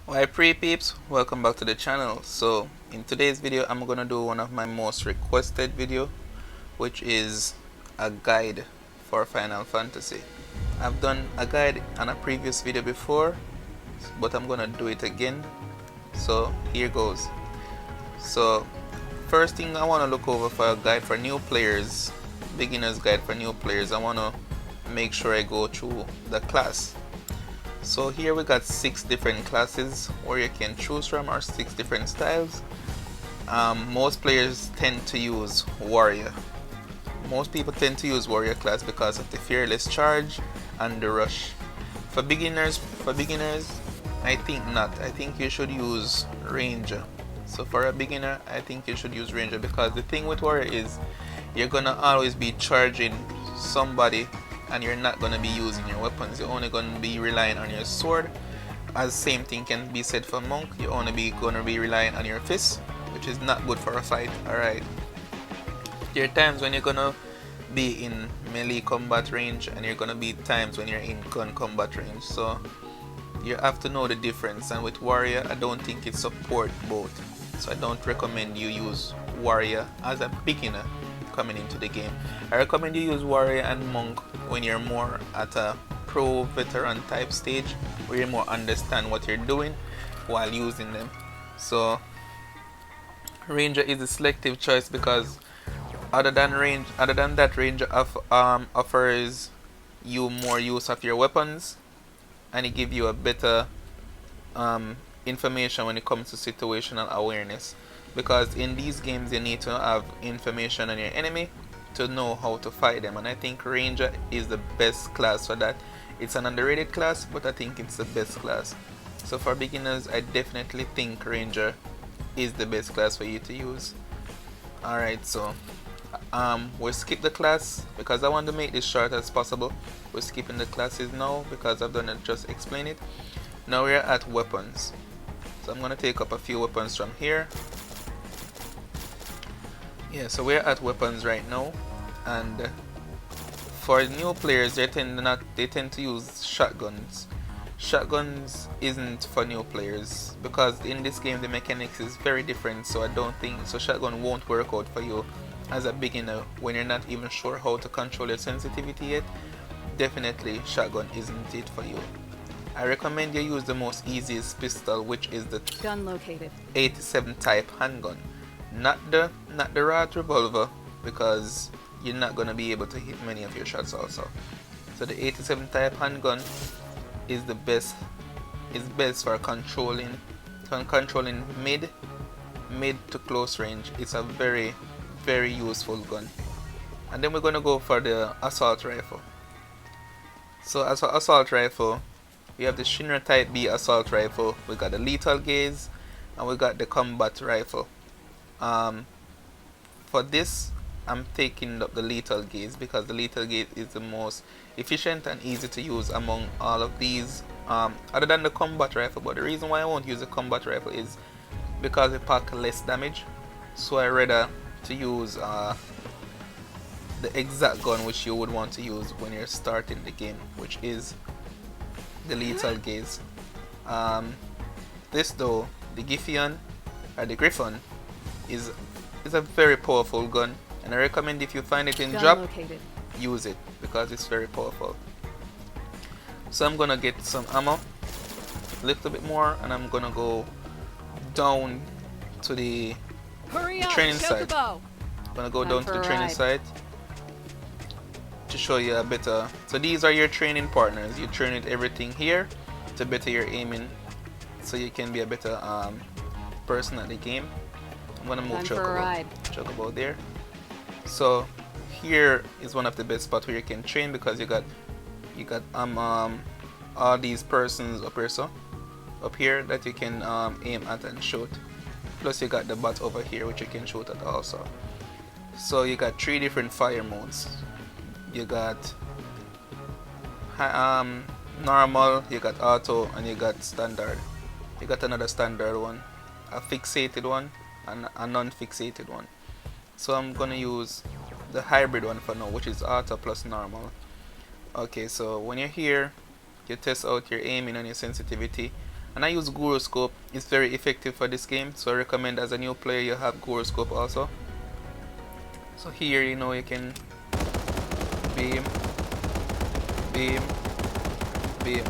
Hi peeps, welcome back to the channel. So in today's video I'm gonna do one of my most requested video, which is a guide for Final Fantasy. I've done a guide on a previous video before, but I'm gonna do it again. So here goes. So first thing I want to look over for a guide for new players, beginner's guide for new players. I want to make sure I go through the class. So here we got 6 different classes where you can choose from, or 6 different styles. Most players tend to use warrior. Most people tend to use warrior class because of the fearless charge and the rush. For beginners, I think not. I think you should use ranger. So for a beginner, I think you should use ranger, because the thing with warrior is you're gonna always be charging somebody and you're not going to be using your weapons. You're only going to be relying on your sword. As same thing can be said for monk. You're only going to be relying on your fist, which is not good for a fight. Alright, there are times when you're going to be in melee combat range, and you're going to be times when you're in gun combat range. So you have to know the difference, and with warrior I don't think it supports both. So I don't recommend you use warrior as a beginner coming into the game. I recommend you use warrior and monk when you're more at a pro veteran type stage, where you more understand what you're doing while using them. So ranger is a selective choice, because other than that, ranger offers you more use of your weapons, and it gives you a better information when it comes to situational awareness, because in these games you need to have information on your enemy to know how to fight them, and I think ranger is the best class for that. It's an underrated class, but I think it's the best class. So for beginners, I definitely think ranger is the best class for you to use. Alright, so we'll skip the class because I want to make this short as possible. We're skipping the classes now because I've done it, just explain it. Now we're at weapons. So I'm going to take up a few weapons from here. Yeah, so we're at weapons right now, and for new players they tend to use shotguns. Shotguns isn't for new players because in this game the mechanics is very different, so I don't think so. Shotgun won't work out for you as a beginner when you're not even sure how to control your sensitivity yet. Definitely shotgun isn't it for you. I recommend you use the most easiest pistol, which is the gun located 87 type handgun. Not the rat revolver, because you're not gonna be able to hit many of your shots also. So the 87 type handgun is the best. Is best for controlling mid to close range. It's a very useful gun. And then we're gonna go for the assault rifle. So as for assault rifle, we have the Shinra Type B assault rifle. We got the lethal gaze, and we got the combat rifle. For this, I'm taking up the lethal gaze because the lethal gaze is the most efficient and easy to use among all of these, other than the combat rifle. But the reason why I won't use the combat rifle is because it packs less damage. So I rather to use the exact gun which you would want to use when you're starting the game, which is the lethal gaze. This though, the Giffion or the Griffon is a very powerful gun, and I recommend if you find it in drop, use it because it's very powerful. So I'm gonna get some ammo, a little bit more, and I'm gonna go down to the training site. I'm gonna go down to the training site to show you a better. So these are your training partners. You train with everything here to better your aiming, so you can be a better person at the game. I'm gonna move Chocobo there. So here is one of the best spots where you can train, because you got all these persons up here that you can aim at and shoot. Plus you got the bot over here which you can shoot at also. So you got 3 different fire modes. You got normal, you got auto, and you got standard. You got another standard one, a fixated one, and a non-fixated one. So I'm gonna use the hybrid one for now, which is auto plus normal. Okay, so when you're here, you test out your aiming and your sensitivity, And I use gyroscope. It's very effective for this game, so I recommend as a new player you have gyroscope also. So here, you know, you can beam, beam, beam.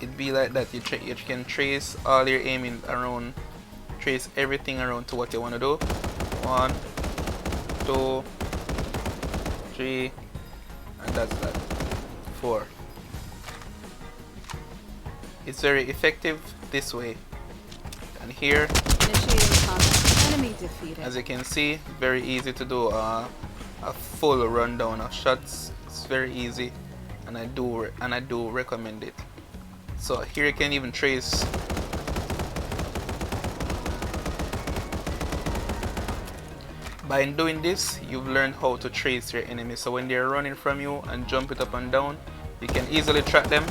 It be like that. You can trace all your aiming around, trace everything around to what you want to do. 1, 2, 3, and that's that. 4. It's very effective this way. And here, Initiating combat. Enemy defeated. as you can see, very easy to do a full rundown of shots. It's very easy, and I do recommend it. So here you can even trace. By doing this, you've learned how to trace your enemy. So when they're running from you and jump it up and down, you can easily track them.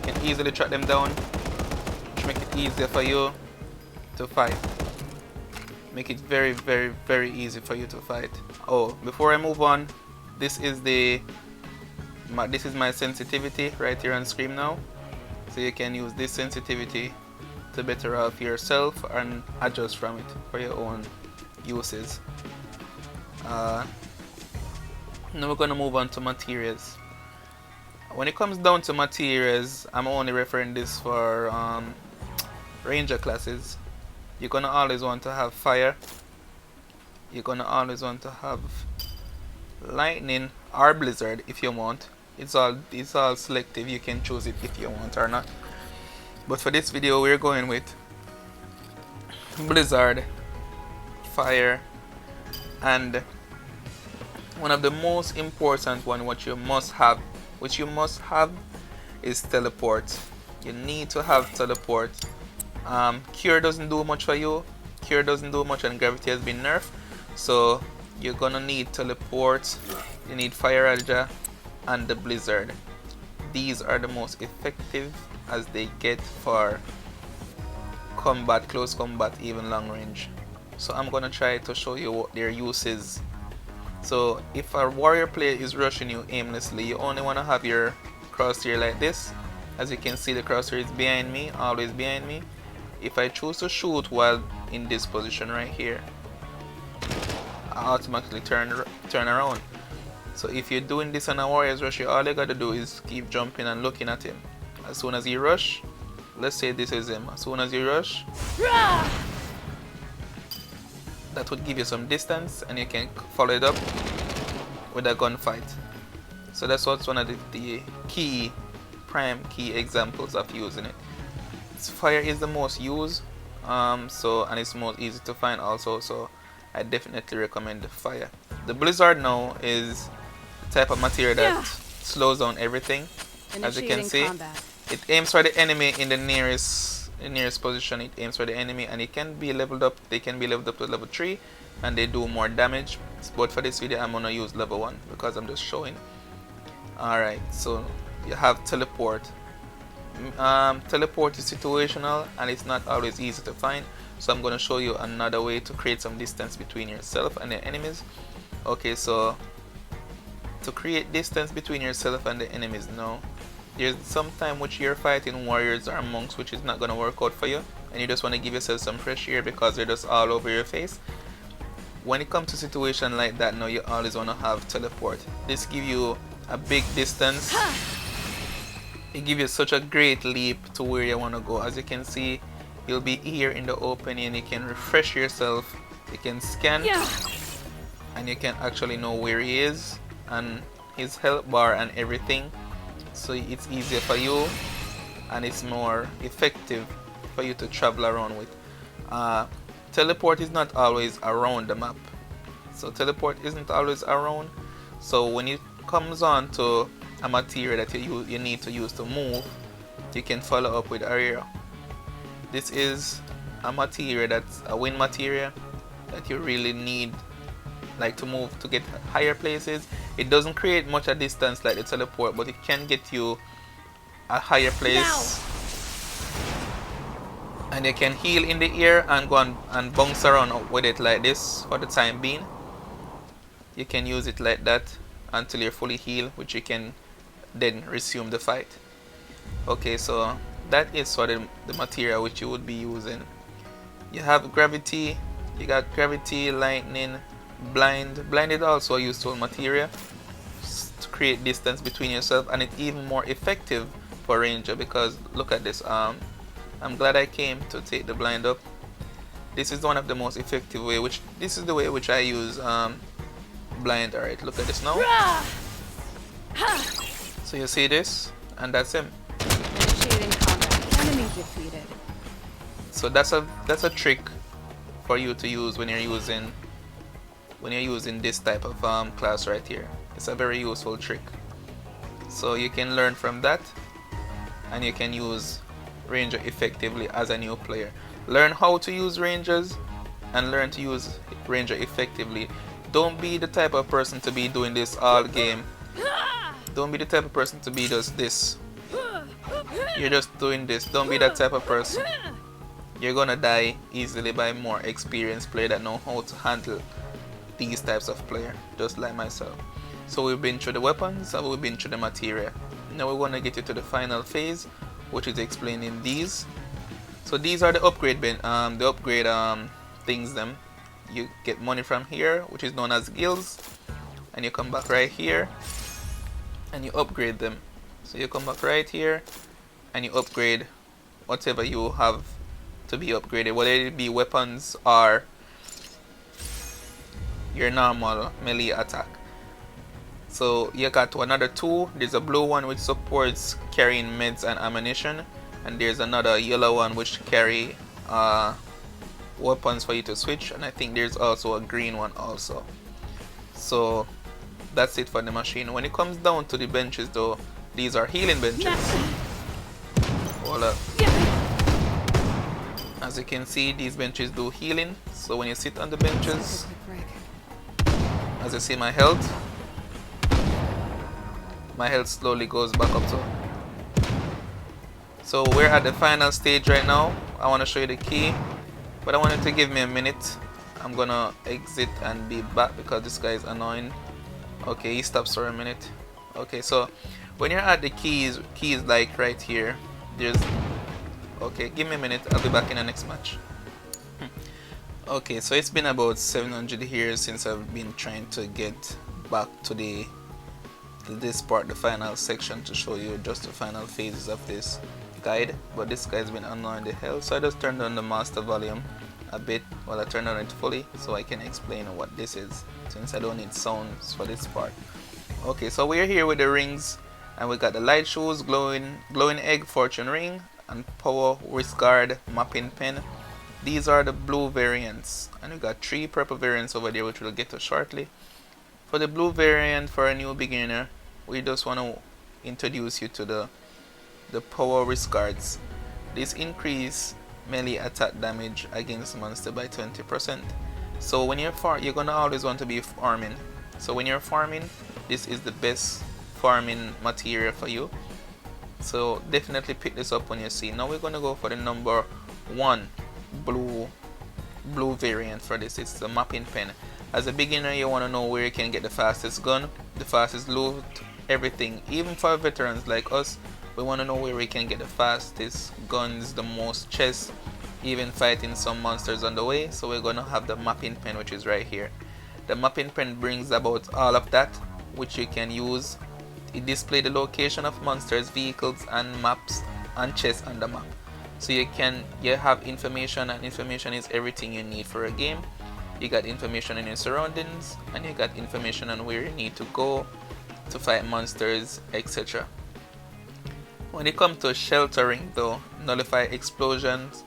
You can easily track them down, which make it easier for you to fight. Make it very, very, very easy for you to fight. Oh, before I move on, this is my sensitivity right here on screen now. So you can use this sensitivity to better off yourself and adjust from it for your own uses. Now we're going to move on to materials. When it comes down to materials, I'm only referring this for ranger classes. You're going to always want to have fire. You're going to always want to have lightning or blizzard if you want. It's all selective. You can choose it if you want or not. But for this video, we're going with blizzard, fire, and one of the most important one, which you must have, is teleport. You need to have teleport. Cure doesn't do much for you. Cure doesn't do much, and gravity has been nerfed. So you're gonna need teleport. You need fire raja and the blizzard. These are the most effective as they get for combat, close combat, even long range. So I'm gonna try to show you what their use is. So if a warrior player is rushing you aimlessly, you only want to have your crosshair like this. As you can see, the crosshair is behind me, always behind me. If I choose to shoot while in this position right here, I automatically turn around. So if you're doing this on a warrior's rush, all you gotta do is keep jumping and looking at him. As soon as you rush, let's say this is him. As soon as you rush, that would give you some distance, and you can follow it up with a gunfight. So that's what's one of the prime key examples of using it. Fire is the most used, and it's most easy to find also. So I definitely recommend the fire. The blizzard now is a type of material that slows down everything. As you can see, it aims for the enemy in the nearest position. It aims for the enemy, and it can be leveled up. They can be leveled up to level 3, and they do more damage. But for this video, I'm gonna use level 1 because I'm just showing. Alright, so you have teleport. Teleport is situational, and it's not always easy to find. So I'm gonna show you another way to create some distance between yourself and the enemies. Okay, so to create distance between yourself and the enemies now, there's some time which you're fighting warriors or monks, which is not going to work out for you, and you just want to give yourself some fresh air because they're just all over your face. When it comes to a situation like that, now you always want to have teleport. This gives you a big distance. It gives you such a great leap to where you want to go. As you can see, you'll be here in the opening, and you can refresh yourself. You can scan, and you can actually know where he is and his health bar and everything. So it's easier for you, and it's more effective for you to travel around with. Teleport is not always around the map. So teleport isn't always around. So when it comes on to a material that you need to use to move, you can follow up with area. This is a material that's a wind material that you really need, like, to move to get higher places. It doesn't create much a distance like the teleport, but it can get you a higher place. And you can heal in the air and go and bounce around with it like this for the time being. You can use it like that until you're fully healed, which you can then resume the fight. Okay, so that is sort of the material which you would be using. You have gravity, you got gravity, lightning, blind. Blind is also a useful material to create distance between yourself, and it's even more effective for ranger because look at this. I'm glad I came to take the blind up. This is one of the most effective way, which this is the way which I use blind. Alright, look at this now. So you see this, and that's him. Initiating combat. Enemy defeated. So that's a trick for you to use when you're using this type of class right here. It's a very useful trick. So you can learn from that, and you can use ranger effectively as a new player. Learn how to use rangers and learn to use ranger effectively. Don't be the type of person to be doing this all game. Don't be the type of person to be just this. You're just doing this. Don't be that type of person. You're gonna die easily by more experienced player that know how to handle these types of player, just like myself. So we've been through the weapons and we've been through the material. Now we're gonna get you to the final phase, which is explaining these. So these are the upgrade things them. You get money from here, which is known as guilds, and you come back right here and you upgrade them. So you come back right here and you upgrade whatever you have to be upgraded, whether it be weapons or your normal melee attack. So you got another two. There's a blue one which supports carrying meds and ammunition, and there's another yellow one which carry weapons for you to switch, and I think there's also a green one also. So that's it for the machine. When it comes down to the benches though, these are healing benches. Hold up. As you can see, these benches do healing. So when you sit on the benches, as you see my health slowly goes back up to. So we're at the final stage right now. I want to show you the key, but I want it to give me a minute. I'm gonna exit and be back because this guy is annoying. Okay, he stops for a minute. Okay, so when you're at the keys like right here, there's, okay, give me a minute, I'll be back in the next match. Okay, so it's been about 700 years since I've been trying to get back to this part, the final section, to show you just the final phases of this guide, but this guy's been annoying the hell, so I just turned on the master volume a bit. Well, I turned on it fully so I can explain what this is, since I don't need sounds for this part. Okay, so we're here with the rings, and we got the light shoes, glowing egg, fortune ring, and power wrist guard, mapping pen. These are the blue variants, and we got 3 purple variants over there which we'll get to shortly. For the blue variant, for a new beginner, we just want to introduce you to the power wrist guards. These increase melee attack damage against monster by 20%. So when you're gonna always want to be farming. So when you're farming, this is the best farming material for you. So definitely pick this up when you see. Now we're gonna go for the number 1 blue variant for this. It's the mapping pen. As a beginner, you want to know where you can get the fastest gun, the fastest loot, everything. Even for veterans like us, we want to know where we can get the fastest guns, the most chests, even fighting some monsters on the way. So we're gonna have the mapping pen, which is right here. The mapping pen brings about all of that, which you can use. It displays the location of monsters, vehicles, and maps and chests on the map. So you have information, and information is everything you need for a game. You got information in your surroundings, and you got information on where you need to go to fight monsters, etc. When it comes to sheltering though, nullify explosions,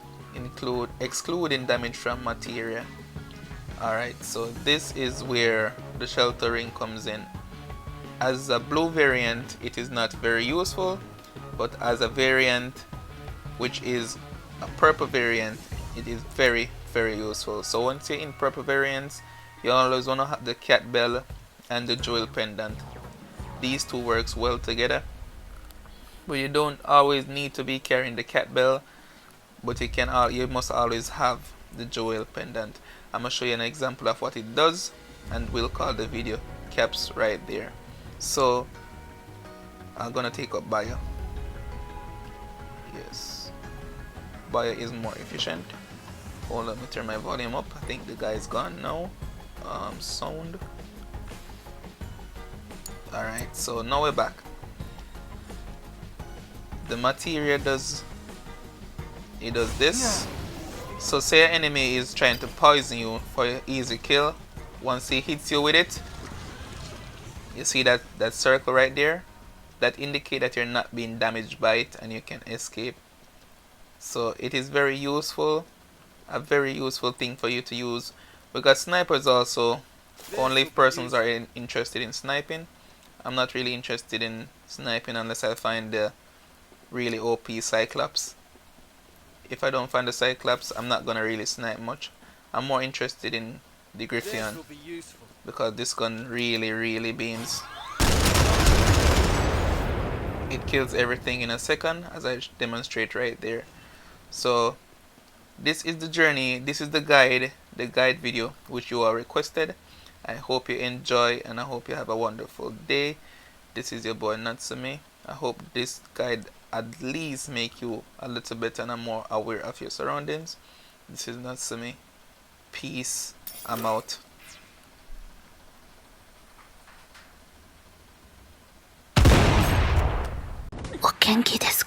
excluding damage from materia. Alright, so this is where the sheltering comes in. As a blue variant, it is not very useful, but as a variant which is a purple variant, it is very useful. So once you're in purple variants, you always want to have the cat bell and the jewel pendant. These two works well together, but you don't always need to be carrying the cat bell, but you must always have the jewel pendant. I'm gonna show you an example of what it does, and we'll call the video caps right there. So I'm gonna take up bio. Yes. bio is more efficient. Hold on, let me turn my volume up. I think the guy's gone now. Sound. Alright, so now we're back. The materia does this. So say an enemy is trying to poison you for an easy kill. Once he hits you with it, you see that circle right there? That indicates that you're not being damaged by it and you can escape. So it is very useful, a very useful thing for you to use, because snipers also, only if persons are interested in sniping. I'm not really interested in sniping unless I find the really OP Cyclops. If I don't find the Cyclops, I'm not gonna really snipe much. I'm more interested in the Griffin because this gun really beams. It kills everything in a second, as I demonstrate right there. So this is the journey, this is the guide video which you are requested. I hope you enjoy and I hope you have a wonderful day. This is your boy Natsumi. I hope this guide at least make you a little bit and more aware of your surroundings. This is Natsumi. Peace. I'm out. お元気です